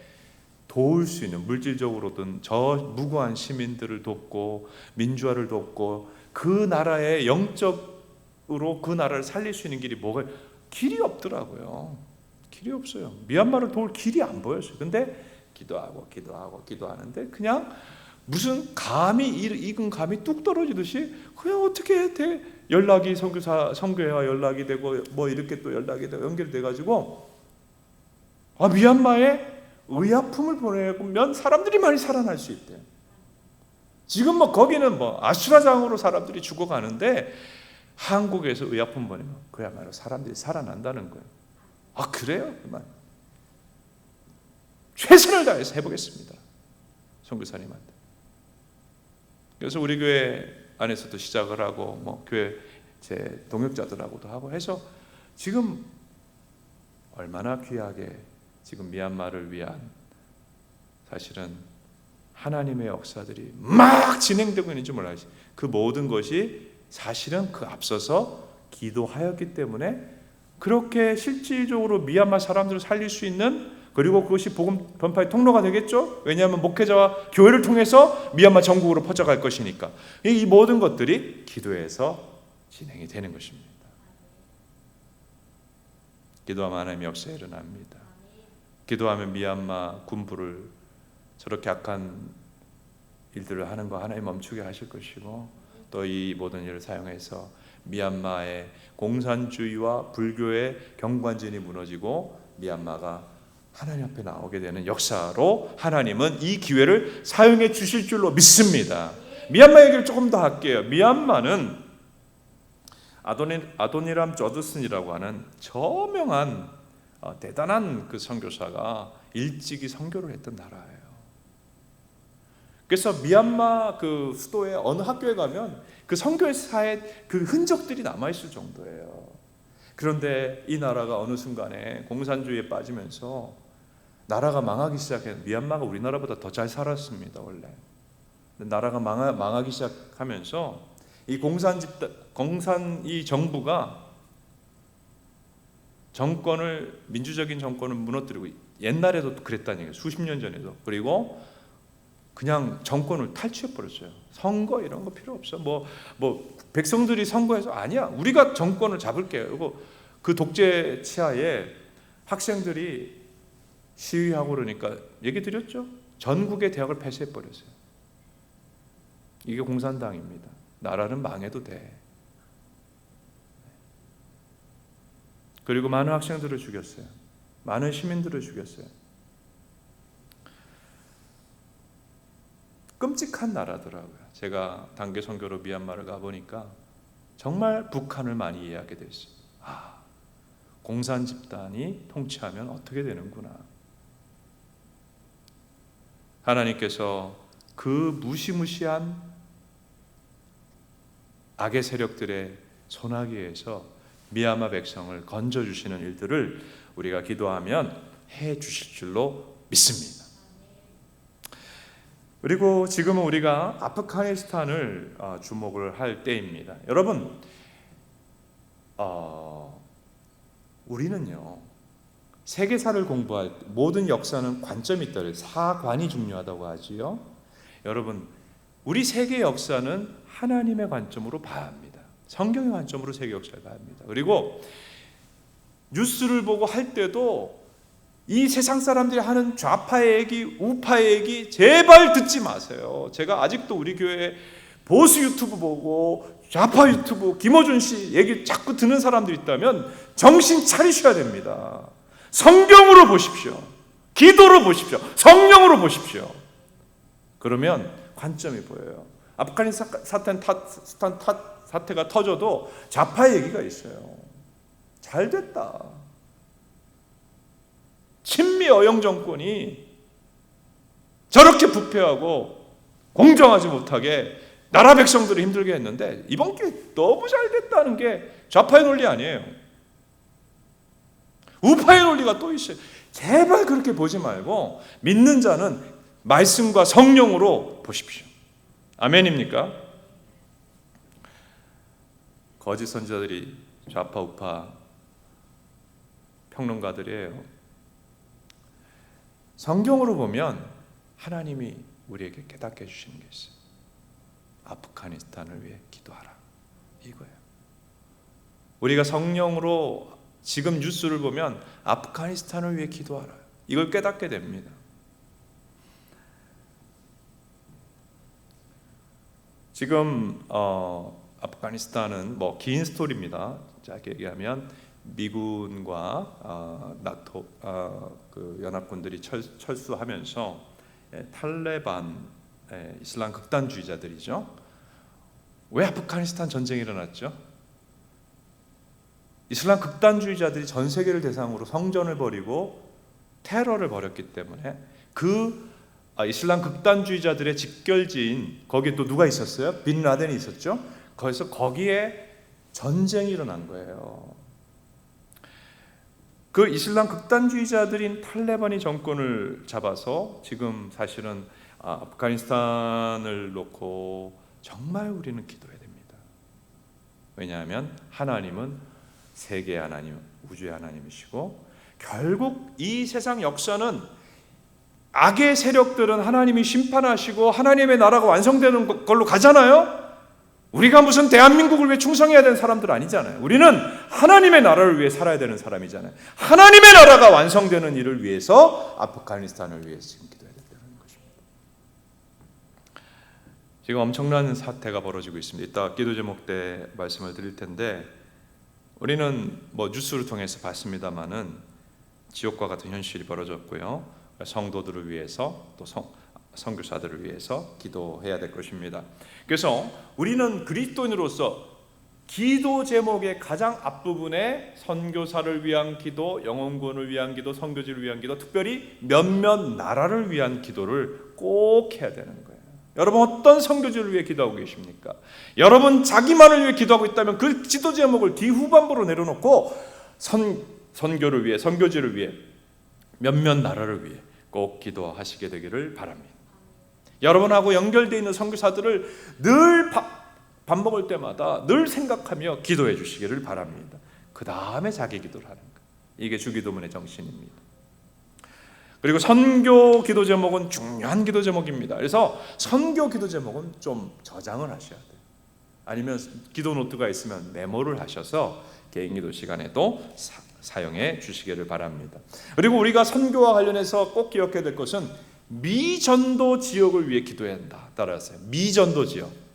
도울 수 있는, 물질적으로든 저 무고한 시민들을 돕고 민주화를 돕고 그 나라의 영적으로 그 나라를 살릴 수 있는 길이 없더라고요. 길이 없어요. 미얀마를 도울 길이 안 보였어요. 근데 기도하는데 그냥 무슨 감이 익은 감이 뚝 떨어지듯이 그냥 어떻게 연락이 선교회와 연락이 되고 이렇게 또 연락이 되고 연결돼 가지고 미얀마에 의약품을 보내면 사람들이 많이 살아날 수 있대요. 지금 거기는 아수라장으로 사람들이 죽어가는데 한국에서 의약품 보내면 그야말로 사람들이 살아난다는 거예요. 그래요? 그만 최선을 다해서 해보겠습니다. 선교사님한테. 그래서 우리 교회 안에서도 시작을 하고 교회 제 동역자들하고도 하고 해서 지금 얼마나 귀하게 지금 미얀마를 위한 사실은 하나님의 역사들이 막 진행되고 있는지 몰라요. 그 모든 것이 사실은 그 앞서서 기도하였기 때문에 그렇게 실질적으로 미얀마 사람들을 살릴 수 있는, 그리고 그것이 복음 전파의 통로가 되겠죠. 왜냐하면 목회자와 교회를 통해서 미얀마 전국으로 퍼져갈 것이니까. 이 모든 것들이 기도에서 진행이 되는 것입니다. 기도하면 하나님의 역사가 일어납니다. 기도하면 미얀마 군부를 저렇게 악한 일들을 하는 거 하나님 멈추게 하실 것이고, 또 이 모든 일을 사용해서 미얀마의 공산주의와 불교의 경관진이 무너지고 미얀마가 하나님 앞에 나오게 되는 역사로 하나님은 이 기회를 사용해 주실 줄로 믿습니다. 미얀마 얘기를 조금 더 할게요. 미얀마는 아도니람 조드슨이라고 하는 저명한 대단한 그 선교사가 일찍이 선교를 했던 나라예요. 그래서 미얀마 그 수도의 어느 학교에 가면 그 선교사의 그 흔적들이 남아있을 정도예요. 그런데 이 나라가 어느 순간에 공산주의에 빠지면서 나라가 망하기 시작해. 미얀마가 우리나라보다 더 잘 살았습니다 원래. 나라가 망하기 시작하면서 이 공산 이 정부가 민주적인 정권을 무너뜨리고, 옛날에도 그랬다는 얘기예요. 수십 년 전에도. 그리고 그냥 정권을 탈취해 버렸어요. 선거 이런 거 필요 없어. 뭐 백성들이 선거해서 아니야. 우리가 정권을 잡을게요. 그리고 그 독재 치하에 학생들이 시위하고 그러니까 얘기 드렸죠. 전국의 대학을 폐쇄해 버렸어요. 이게 공산당입니다. 나라는 망해도 돼. 그리고 많은 학생들을 죽였어요. 많은 시민들을 죽였어요. 끔찍한 나라더라고요. 제가 단계 선교로 미얀마를 가보니까 정말 북한을 많이 이해하게 됐어요. 공산 집단이 통치하면 어떻게 되는구나. 하나님께서 그 무시무시한 악의 세력들의 손아귀에서 미얀마 백성을 건져주시는 일들을 우리가 기도하면 해 주실 줄로 믿습니다. 그리고 지금은 우리가 아프가니스탄을 주목을 할 때입니다. 여러분, 우리는요, 세계사를 공부할 때 모든 역사는 관점이 있다. 사관이 중요하다고 하지요. 여러분, 우리 세계 역사는 하나님의 관점으로 봐야 합니다. 성경의 관점으로 세계 역사를 봐야 합니다. 그리고 뉴스를 보고 할 때도 이 세상 사람들이 하는 좌파의 얘기, 우파의 얘기 제발 듣지 마세요. 제가 아직도 우리 교회 보수 유튜브 보고 좌파 유튜브 김어준 씨 얘기 자꾸 듣는 사람들이 있다면 정신 차리셔야 됩니다. 성경으로 보십시오. 기도로 보십시오. 성령으로 보십시오. 그러면 관점이 보여요. 아프가니스탄 사태가 터져도 좌파 얘기가 있어요. 잘 됐다. 친미 어영 정권이 저렇게 부패하고 공정하지 못하게 나라 백성들을 힘들게 했는데 이번 기회에 너무 잘 됐다는 게 좌파의 논리 아니에요. 우파의 논리가 또 있어요. 제발 그렇게 보지 말고 믿는 자는 말씀과 성령으로 보십시오. 아멘입니까? 거짓 선지자들이 좌파 우파 평론가들이에요. 성경으로 보면 하나님이 우리에게 깨닫게 해주시는 게 있어요. 아프가니스탄을 위해 기도하라, 이거예요. 우리가 성령으로 지금 뉴스를 보면 아프가니스탄을 위해 기도하라, 이걸 깨닫게 됩니다. 지금 아프가니스탄은 긴 스토리입니다. 짧게 얘기하면 미군과 나토 그 연합군들이 철수하면서 탈레반 이슬람 극단주의자들이죠. 왜 아프가니스탄 전쟁이 일어났죠? 이슬람 극단주의자들이 전 세계를 대상으로 성전을 버리고 테러를 벌였기 때문에 그 이슬람 극단주의자들의 직결지인 거기에 또 누가 있었어요? 빈 라덴이 있었죠. 거기에 전쟁이 일어난 거예요. 그 이슬람 극단주의자들인 탈레반이 정권을 잡아서 지금 사실은 아프가니스탄을 놓고 정말 우리는 기도해야 됩니다. 왜냐하면 하나님은 세계의 하나님, 우주의 하나님이시고 결국 이 세상 역사는 악의 세력들은 하나님이 심판하시고 하나님의 나라가 완성되는 걸로 가잖아요. 우리가 무슨 대한민국을 위해 충성해야 되는 사람들 아니잖아요. 우리는 하나님의 나라를 위해 살아야 되는 사람이잖아요. 하나님의 나라가 완성되는 일을 위해서 아프가니스탄을 위해서 지금 기도해야 된다는 것입니다. 지금 엄청난 사태가 벌어지고 있습니다. 이따 기도 제목 때 말씀을 드릴 텐데 우리는 뉴스를 통해서 봤습니다마는 지옥과 같은 현실이 벌어졌고요. 성도들을 위해서 또 선교사들을 위해서 기도해야 될 것입니다. 그래서 우리는 그리스도인으로서 기도 제목의 가장 앞부분에 선교사를 위한 기도, 영혼구원을 위한 기도, 선교지를 위한 기도, 특별히 몇몇 나라를 위한 기도를 꼭 해야 되는 거예요. 여러분 어떤 선교지를 위해 기도하고 계십니까? 여러분 자기만을 위해 기도하고 있다면 그 기도 제목을 뒤후반부로 내려놓고 선교를 위해, 선교지를 위해, 몇몇 나라를 위해 꼭 기도하시게 되기를 바랍니다. 여러분하고 연결되어 있는 선교사들을 늘 밥 먹을 때마다 늘 생각하며 기도해 주시기를 바랍니다. 그 다음에 자기 기도를 하는 것, 이게 주기도문의 정신입니다. 그리고 선교 기도 제목은 중요한 기도 제목입니다. 그래서 선교 기도 제목은 좀 저장을 하셔야 돼요. 아니면 기도 노트가 있으면 메모를 하셔서 개인 기도 시간에도 사용해 주시기를 바랍니다. 그리고 우리가 선교와 관련해서 꼭 기억해야 될 것은 미전도 지역을 위해 기도해야 한다. 따라하세요. 미전도 지역.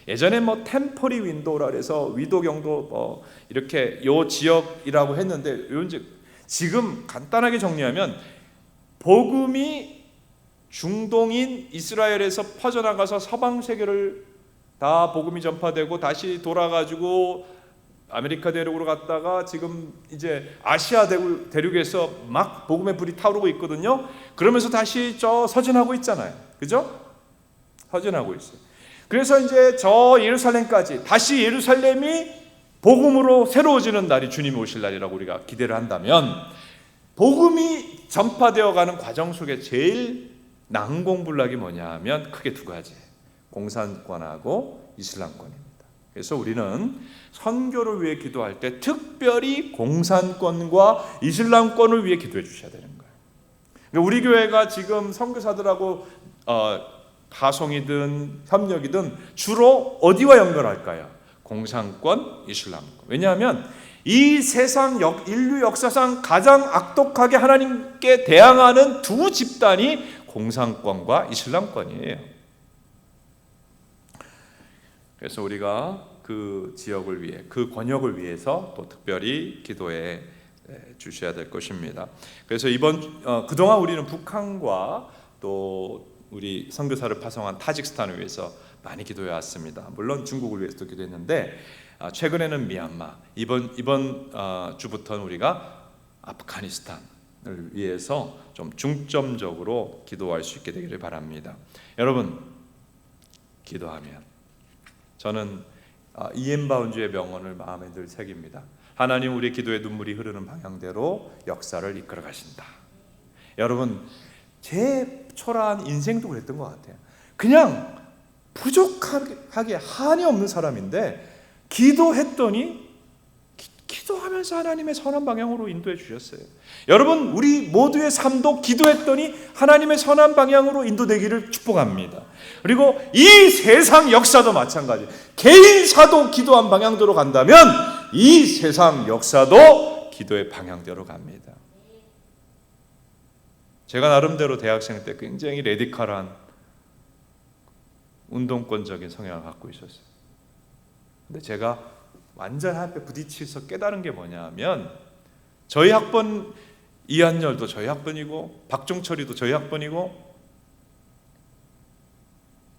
예전에 템퍼리 윈도우라 해서 위도 경도 이렇게 요 지역이라고 했는데, 지금 간단하게 정리하면 복음이 중동인 이스라엘에서 퍼져나가서 서방 세계를 다 복음이 전파되고 다시 돌아가지고 아메리카 대륙으로 갔다가 지금 이제 아시아 대륙에서 막 복음의 불이 타오르고 있거든요. 그러면서 다시 서진하고 있잖아요. 그죠? 서진하고 있어요. 그래서 이제 저 예루살렘까지 다시 예루살렘이 복음으로 새로워지는 날이 주님이 오실 날이라고 우리가 기대를 한다면, 복음이 전파되어가는 과정 속에 제일 난공불락이 뭐냐 하면 크게 두 가지, 공산권하고 이슬람권입니다. 그래서 우리는 선교를 위해 기도할 때 특별히 공산권과 이슬람권을 위해 기도해 주셔야 되는 거예요. 그러니까 우리 교회가 지금 선교사들하고 파송이든 협력이든 주로 어디와 연결할까요? 공산권, 이슬람권. 왜냐하면 이 세상 인류 역사상 가장 악독하게 하나님께 대항하는 두 집단이 공산권과 이슬람권이에요. 그래서 우리가 그 지역을 위해, 그 권역을 위해서 또 특별히 기도해 주셔야 될 것입니다. 그래서 그동안 우리는 북한과 또 우리 선교사를 파송한 타직스탄을 위해서 많이 기도해 왔습니다. 물론 중국을 위해서도 기도했는데 최근에는 미얀마, 이번 주부터는 우리가 아프가니스탄을 위해서 좀 중점적으로 기도할 수 있게 되기를 바랍니다. 여러분, 기도하면 저는 이엔 바운주의 명언을 마음에 늘 새깁니다. 하나님 우리 기도의 눈물이 흐르는 방향대로 역사를 이끌어 가신다. 여러분, 제 초라한 인생도 그랬던 것 같아요. 그냥 부족하게 한이 없는 사람인데 기도했더니 기도하면서 하나님의 선한 방향으로 인도해 주셨어요. 여러분, 우리 모두의 삶도 기도했더니 하나님의 선한 방향으로 인도되기를 축복합니다. 그리고 이 세상 역사도 마찬가지. 개인사도 기도한 방향대로 간다면 이 세상 역사도 기도의 방향대로 갑니다. 제가 나름대로 대학생 때 굉장히 레디컬한 운동권적인 성향을 갖고 있었어요. 근데 제가 완전 앞에 부딪혀서 깨달은 게 뭐냐면, 저희 학번 이한열도 저희 학번이고 박종철이도 저희 학번이고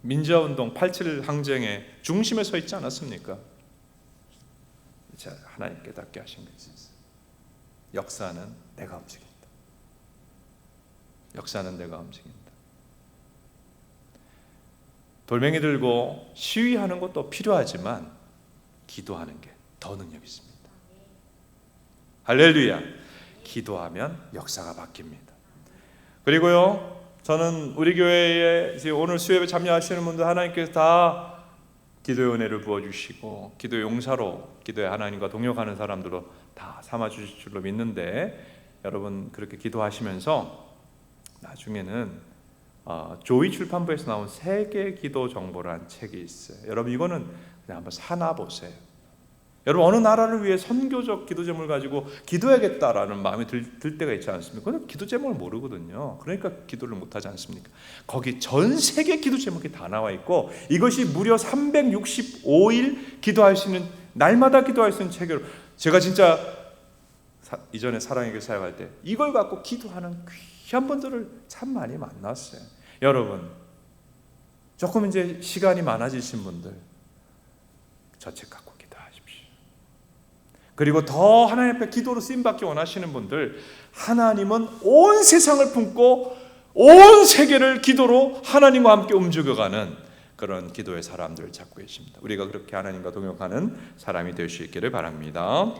민주화운동 87 항쟁의 중심에 서 있지 않았습니까? 자, 하나님 깨닫게 하신 것이 있어요. 역사는 내가 움직인다. 역사는 내가 움직인다. 돌멩이 들고 시위하는 것도 필요하지만 기도하는 게 더 능력이 있습니다. 할렐루야. 기도하면 역사가 바뀝니다. 그리고요, 저는 우리 교회에 오늘 수협에 참여하시는 분들 하나님께서 다 기도의 은혜를 부어주시고 기도의 용사로, 기도의 하나님과 동역하는 사람들로 다 삼아주실 줄로 믿는데, 여러분 그렇게 기도하시면서 나중에는 조이 출판부에서 나온 세계 기도 정보라는 책이 있어요. 여러분 이거는 그냥 한번 사나 보세요. 여러분 어느 나라를 위해 선교적 기도 제목을 가지고 기도해야겠다라는 마음이 들 때가 있지 않습니까? 그건 기도 제목을 모르거든요. 그러니까 기도를 못하지 않습니까? 거기 전 세계 기도 제목이 다 나와 있고, 이것이 무려 365일 기도할 수 있는, 날마다 기도할 수 있는 책을, 제가 진짜 이전에 사랑의 교회 사역할 때 이걸 갖고 기도하는 귀한 분들을 참 많이 만났어요. 여러분 조금 이제 시간이 많아지신 분들 저 책 갖고 기도하십시오. 그리고 더 하나님 앞에 기도로 쓰임받기 원하시는 분들, 하나님은 온 세상을 품고 온 세계를 기도로 하나님과 함께 움직여가는 그런 기도의 사람들을 찾고 계십니다. 우리가 그렇게 하나님과 동역하는 사람이 될 수 있기를 바랍니다.